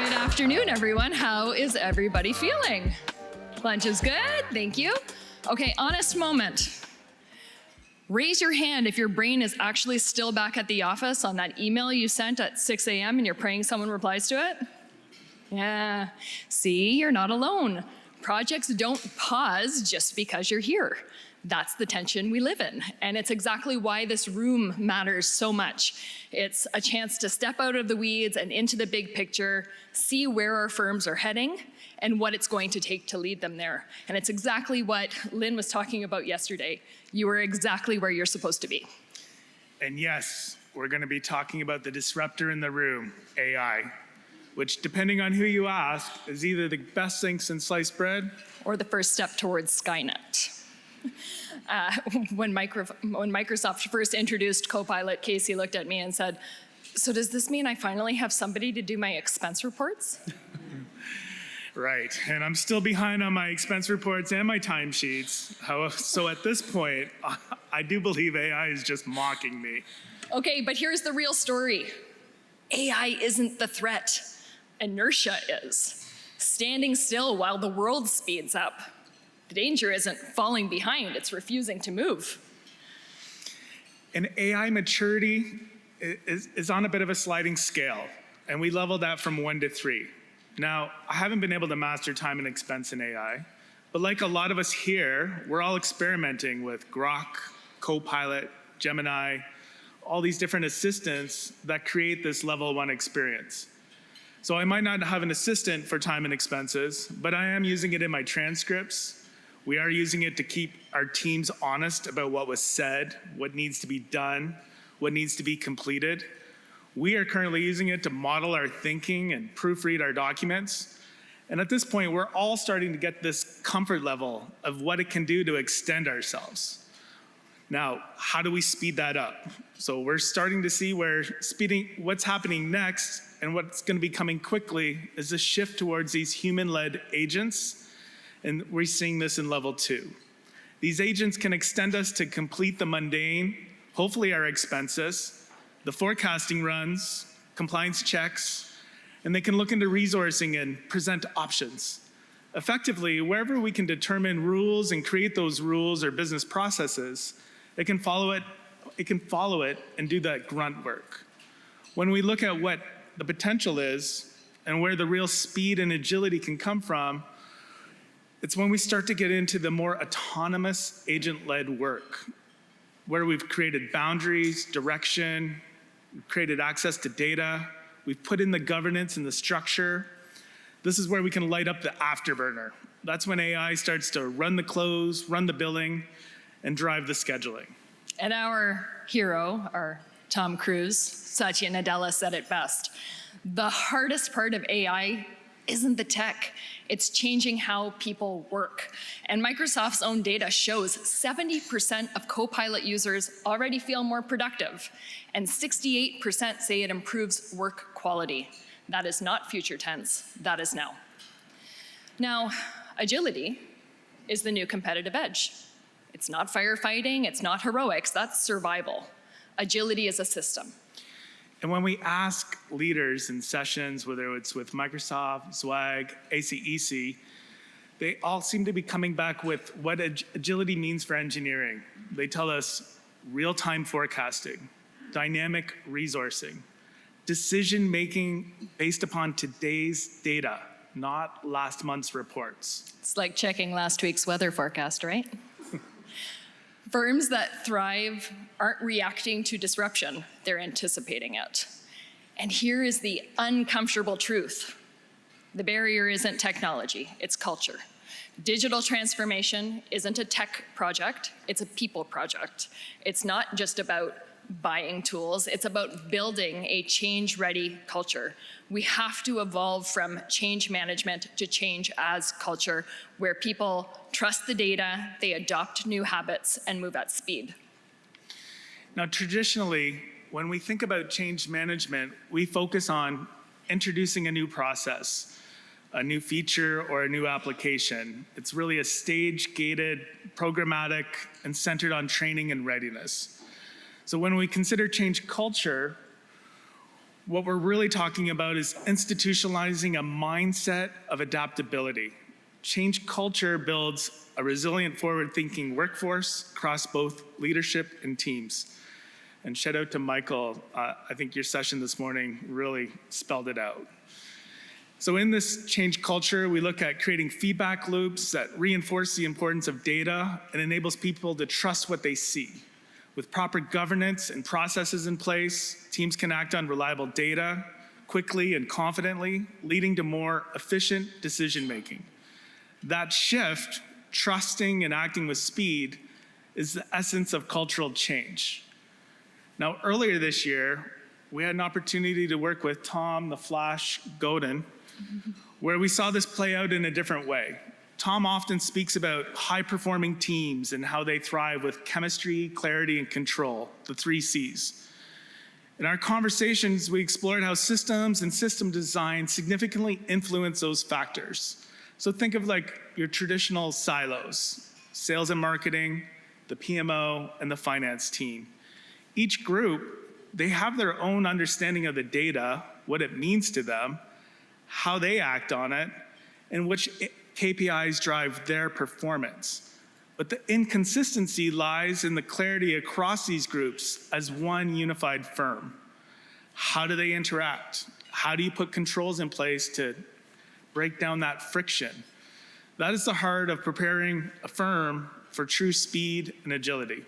Good afternoon, everyone. How is everybody feeling? Lunch is good, thank you. Okay, honest moment. Raise your hand if your brain is actually still back at the office on that email you sent at 6 a.m. and you're praying someone replies to it. Yeah, see, you're not alone. Projects don't pause just because you're here. That's the tension we live in, and it's exactly why this room matters so much. It's a chance to step out of the weeds and into the big picture, see where our firms are heading, and what it's going to take to lead them there. And it's exactly what Lynn was talking about yesterday. You are exactly where you're supposed to be. And yes, we're going to be talking about the disruptor in the room, AI, which, depending on who you ask, is either the best thing since sliced bread or the first step towards Skynet. When Microsoft first introduced Copilot, Casey looked at me and said, "So does this mean I finally have somebody to do my expense reports?" Right, and I'm still behind on my expense reports and my timesheets. So at this point, I do believe AI is just mocking me. Okay, but here's the real story. AI isn't the threat. Inertia is. Standing still while the world speeds up. The danger isn't falling behind, it's refusing to move. And AI maturity is on a bit of a sliding scale, and we level that from 1 to 3. Now, I haven't been able to master time and expense in AI, but like a lot of us here, we're all experimenting with Grok, Copilot, Gemini, all these different assistants that create this level 1 experience. So I might not have an assistant for time and expenses, but I am using it in my transcripts. We are using it to keep our teams honest about what was said, what needs to be done, what needs to be completed. We are currently using it to model our thinking and proofread our documents. And at this point, we're all starting to get this comfort level of what it can do to extend ourselves. Now, how do we speed that up? So we're starting to see what's happening next, and what's going to be coming quickly is a shift towards these human-led agents. And we're seeing this in level 2. These agents can extend us to complete the mundane, hopefully our expenses, the forecasting runs, compliance checks, and they can look into resourcing and present options. Effectively, wherever we can determine rules and create those rules or business processes, it can follow it and do that grunt work. When we look at what the potential is and where the real speed and agility can come from, it's when we start to get into the more autonomous agent-led work, where we've created boundaries, direction, we've created access to data, we've put in the governance and the structure. This is where we can light up the afterburner. That's when AI starts to run the close, run the billing, and drive the scheduling. And our hero, our Tom Cruise, Satya Nadella said it best. The hardest part of AI isn't the tech, it's changing how people work. And Microsoft's own data shows 70% of Copilot users already feel more productive, and 68% say it improves work quality. That is not future tense, that is now. Now, agility is the new competitive edge. It's not firefighting, it's not heroics, that's survival. Agility is a system. And when we ask leaders in sessions, whether it's with Microsoft, Swag, ACEC, they all seem to be coming back with what agility means for engineering. They tell us real-time forecasting, dynamic resourcing, decision-making based upon today's data, not last month's reports. It's like checking last week's weather forecast, right? Firms that thrive aren't reacting to disruption, they're anticipating it. And here is the uncomfortable truth. The barrier isn't technology, it's culture. Digital transformation isn't a tech project, it's a people project. It's not just about buying tools, it's about building a change-ready culture. We have to evolve from change management to change as culture, where people trust the data, they adopt new habits, and move at speed. Now, traditionally, when we think about change management, we focus on introducing a new process, a new feature, or a new application. It's really a stage-gated, programmatic, and centered on training and readiness. So when we consider change culture, What we're really talking about is institutionalizing a mindset of adaptability. Change culture builds a resilient, forward-thinking workforce across both leadership and teams. And shout out to Michael. I think your session this morning really spelled it out. So in this change culture, we look at creating feedback loops that reinforce the importance of data and enables people to trust what they see. With proper governance and processes in place, teams can act on reliable data quickly and confidently, leading to more efficient decision-making. That shift, trusting and acting with speed, is the essence of cultural change. Now, earlier this year, we had an opportunity to work with Tom the Flash Godin, where we saw this play out in a different way. Tom often speaks about high-performing teams and how they thrive with chemistry, clarity, and control, the 3 C's. In our conversations, we explored how systems and system design significantly influence those factors. So think of like your traditional silos, sales and marketing, the PMO, and the finance team. Each group, they have their own understanding of the data, what it means to them, how they act on it, and which KPIs drive their performance. But the inconsistency lies in the clarity across these groups as one unified firm. How do they interact? How do you put controls in place to break down that friction? That is the heart of preparing a firm for true speed and agility.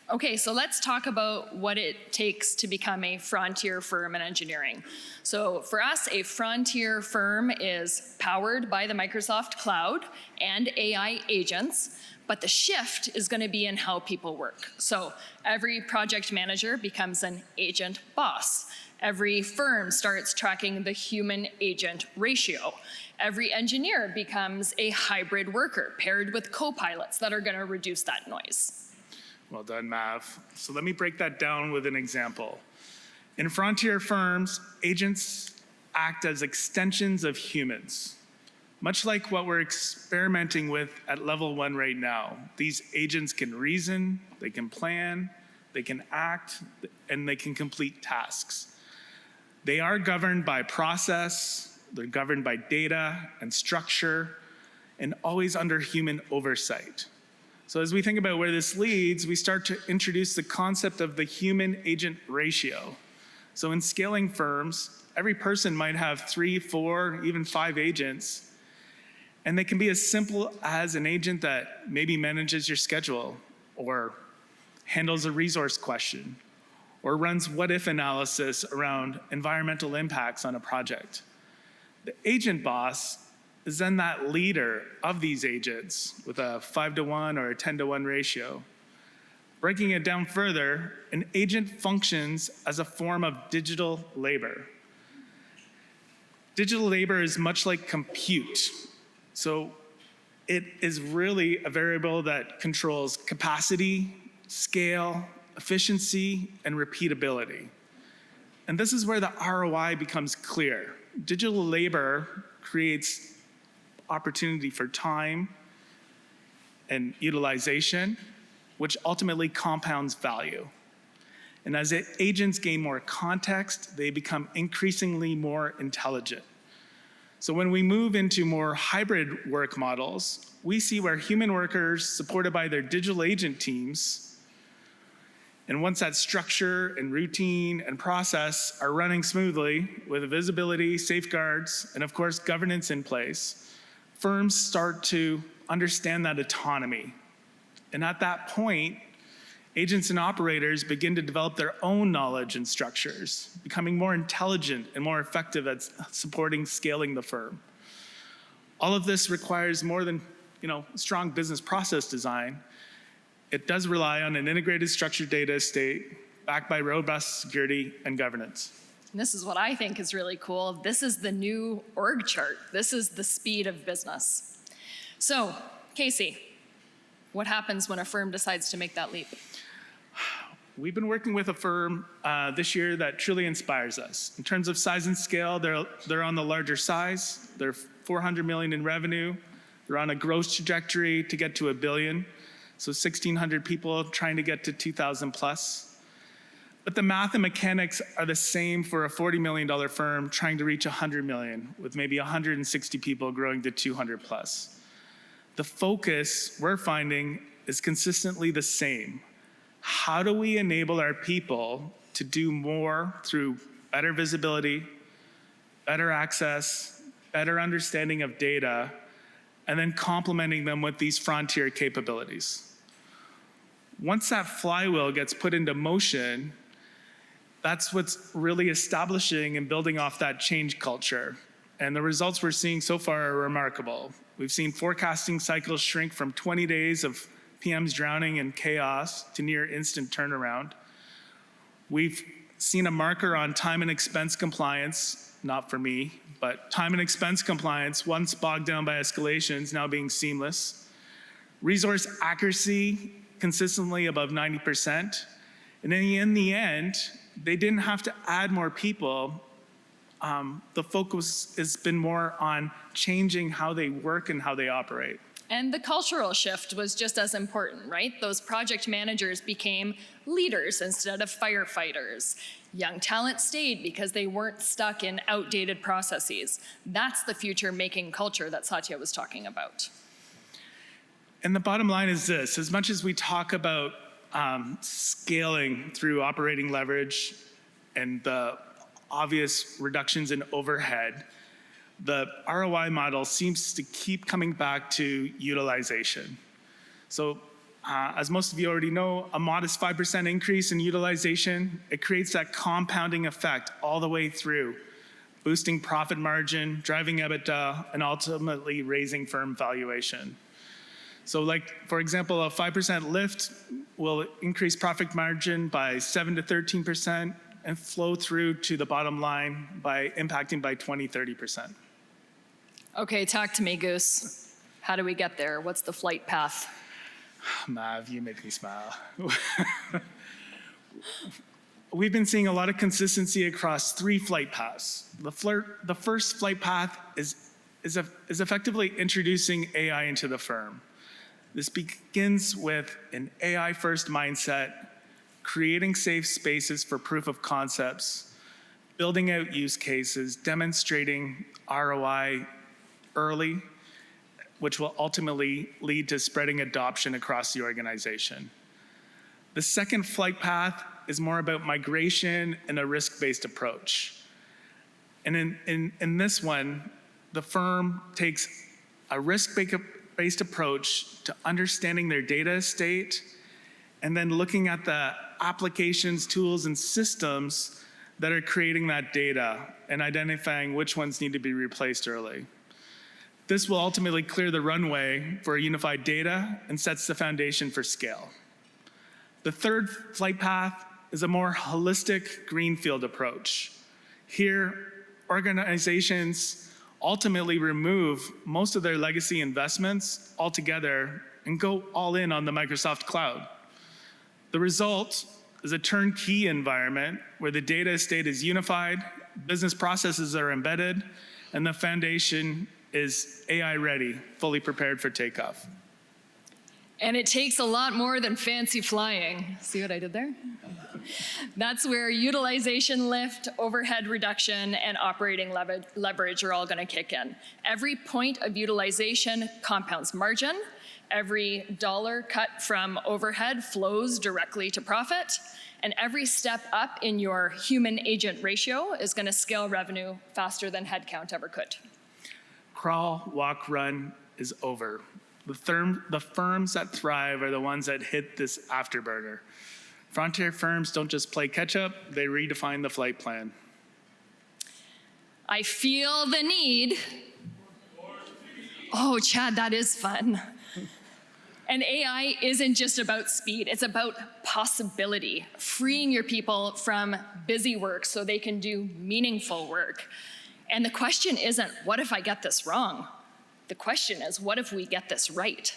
Okay, so let's talk about what it takes to become a frontier firm in engineering. So for us, a frontier firm is powered by the Microsoft Cloud and AI agents, but the shift is going to be in how people work. So every project manager becomes an agent boss. Every firm starts tracking the human-agent ratio. Every engineer becomes a hybrid worker paired with co-pilots that are going to reduce that noise. Well done, Mav. So let me break that down with an example. In frontier firms, agents act as extensions of humans, much like what we're experimenting with at level 1 right now. These agents can reason, they can plan, they can act, and they can complete tasks. They are governed by process, they're governed by data and structure, and always under human oversight. So as we think about where this leads, we start to introduce the concept of the human-agent ratio. So in scaling firms, every person might have 3, 4, even 5 agents, and they can be as simple as an agent that maybe manages your schedule, or handles a resource question, or runs what-if analysis around environmental impacts on a project. The agent boss is then that leader of these agents with a 5-to-1 or a 10-to-1 ratio. Breaking it down further, an agent functions as a form of digital labor. Digital labor is much like compute. So it is really a variable that controls capacity, scale, efficiency, and repeatability. And this is where the ROI becomes clear. Digital labor creates opportunity for time and utilization, which ultimately compounds value. And as agents gain more context, they become increasingly more intelligent. So when we move into more hybrid work models, we see where human workers, supported by their digital agent teams, and once that structure and routine and process are running smoothly with visibility, safeguards, and of course governance in place, firms start to understand that autonomy. And at that point, agents and operators begin to develop their own knowledge and structures, becoming more intelligent and more effective at supporting scaling the firm. All of this requires more than strong business process design. It does rely on an integrated structured data estate backed by robust security and governance. And this is what I think is really cool. This is the new org chart. This is the speed of business. So, Casey, what happens when a firm decides to make that leap? We've been working with a firm this year that truly inspires us. In terms of size and scale, they're on the larger size. They're $400 million in revenue. They're on a growth trajectory to get to $1 billion. So 1,600 people trying to get to 2,000 plus. But the math and mechanics are the same for a $40 million firm trying to reach 100 million, with maybe 160 people growing to 200 plus. The focus we're finding is consistently the same. How do we enable our people to do more through better visibility, better access, better understanding of data, and then complementing them with these frontier capabilities? Once that flywheel gets put into motion, that's what's really establishing and building off that change culture. And the results we're seeing so far are remarkable. We've seen forecasting cycles shrink from 20 days of PMs drowning in chaos to near instant turnaround. We've seen a marker on time and expense compliance, not for me, but time and expense compliance, once bogged down by escalations, now being seamless. Resource accuracy consistently above 90%. And in the end, they didn't have to add more people. The focus has been more on changing how they work and how they operate. And the cultural shift was just as important, right? Those project managers became leaders instead of firefighters. Young talent stayed because they weren't stuck in outdated processes. That's the future-making culture that Satya was talking about. And the bottom line is this: as much as we talk about scaling through operating leverage and the obvious reductions in overhead, the ROI model seems to keep coming back to utilization. So as most of you already know, a modest 5% increase in utilization, it creates that compounding effect all the way through, boosting profit margin, driving EBITDA, and ultimately raising firm valuation. So like, for example, a 5% lift will increase profit margin by 7 to 13% and flow through to the bottom line by impacting by 20, 30%. Okay, talk to me, Goose. How do we get there? What's the flight path? Mav, you make me smile. We've been seeing a lot of consistency across 3 flight paths. The first flight path is effectively introducing AI into the firm. This begins with an AI-first mindset, creating safe spaces for proof of concepts, building out use cases, demonstrating ROI early, which will ultimately lead to spreading adoption across the organization. The second flight path is more about migration and a risk-based approach. And in this one, the firm takes a risk-based approach to understanding their data estate and then looking at the applications, tools, and systems that are creating that data and identifying which ones need to be replaced early. This will ultimately clear the runway for unified data and sets the foundation for scale. The third flight path is a more holistic greenfield approach. Here, organizations ultimately remove most of their legacy investments altogether and go all in on the Microsoft cloud. The result is a turnkey environment where the data estate is unified, business processes are embedded, and the foundation is AI ready, fully prepared for takeoff. And it takes a lot more than fancy flying. See what I did there? That's where utilization lift, overhead reduction, and operating leverage are all going to kick in. Every point of utilization compounds margin. Every dollar cut from overhead flows directly to profit. And every step up in your human agent ratio is going to scale revenue faster than headcount ever could. Crawl, walk, run is over. The firms that thrive are the ones that hit this afterburner. Frontier firms don't just play catch up, they redefine the flight plan. I feel the need. Oh, Chad, that is fun. And AI isn't just about speed, it's about possibility, freeing your people from busy work so they can do meaningful work. And the question isn't, what if I get this wrong? The question is, what if we get this right?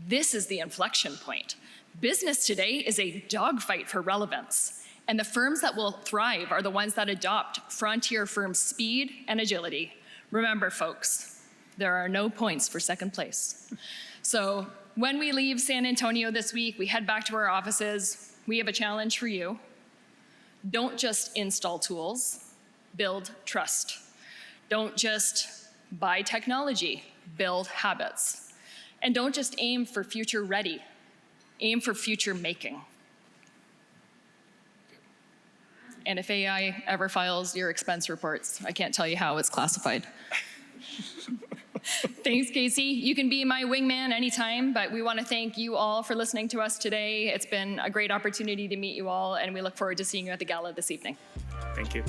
This is the inflection point. Business today is a dogfight for relevance, and the firms that will thrive are the ones that adopt frontier firm speed and agility. Remember, folks, there are no points for second place. So when we leave San Antonio this week, we head back to our offices. We have a challenge for you. Don't just install tools, build trust. Don't just buy technology, build habits. And don't just aim for future ready, aim for future making. And if AI ever files your expense reports, I can't tell you how it's classified. Thanks, Casey. You can be my wingman anytime, but we want to thank you all for listening to us today. It's been a great opportunity to meet you all, and we look forward to seeing you at the gala this evening. Thank you.